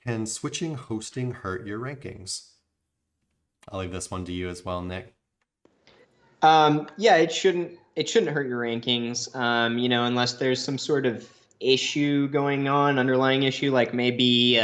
can switching hosting hurt your rankings? I'll leave this one to you as well, Nick. Yeah, it shouldn't hurt your rankings, unless there's some sort of issue going on, underlying issue, like maybe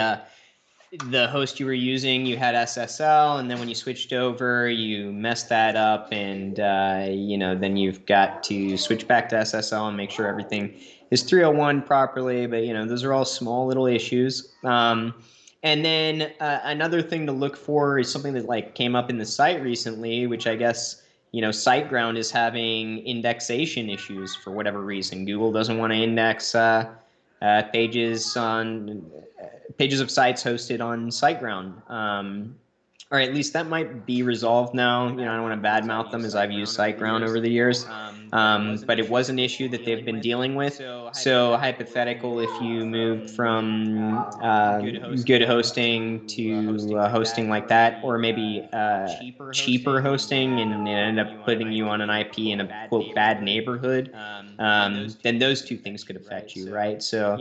the host you were using, you had SSL, and then when you switched over, you messed that up, and then you've got to switch back to SSL and make sure everything is 301 properly. But those are all small little issues. And then another thing to look for is something that came up in the site recently, which I guess SiteGround is having indexation issues for whatever reason. Google doesn't want to index pages of sites hosted on SiteGround. Or at least that might be resolved now. I don't want to badmouth them, as I've used SiteGround over the years. But it was an issue that they've been dealing with. So hypothetical, if you moved from good hosting to hosting like that, or maybe cheaper hosting, and it ended up putting you on an IP in a quote bad neighborhood, then those two things could affect you, right? So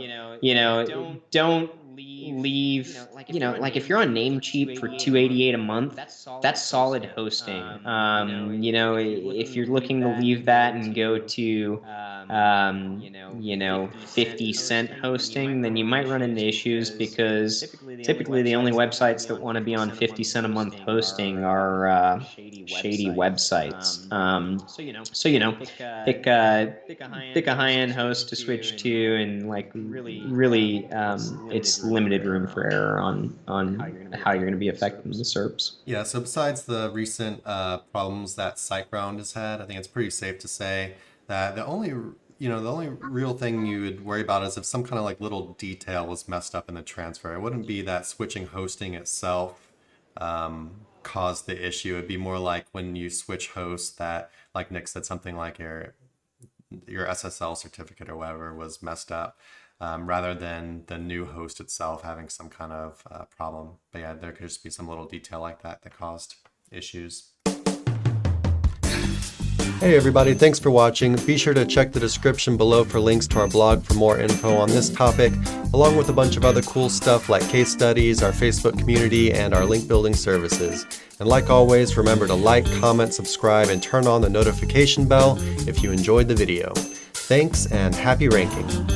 don't leave, if you're on Namecheap for $288 a month, that's solid hosting. If you're looking to leave that and go to 50-cent hosting, then you might run into issues, because typically the only websites that want to be on 50 cent a month hosting are shady websites. Pick a high-end host to switch to, and really it's limited room for error on how you're going to be affecting the SERPs. Yeah, so besides the recent problems that SiteGround has had, I think it's pretty safe to say that the only real thing you would worry about is if some kind of little detail was messed up in the transfer. It wouldn't be that switching hosting itself caused the issue. It'd be more like when you switch hosts that, like Nick said, something like your SSL certificate or whatever was messed up, rather than the new host itself having some kind of problem. But yeah, there could just be some little detail like that caused issues. Hey everybody, thanks for watching. Be sure to check the description below for links to our blog for more info on this topic, along with a bunch of other cool stuff like case studies, our Facebook community, and our link building services. And like always, remember to like, comment, subscribe, and turn on the notification bell if you enjoyed the video. Thanks and happy ranking.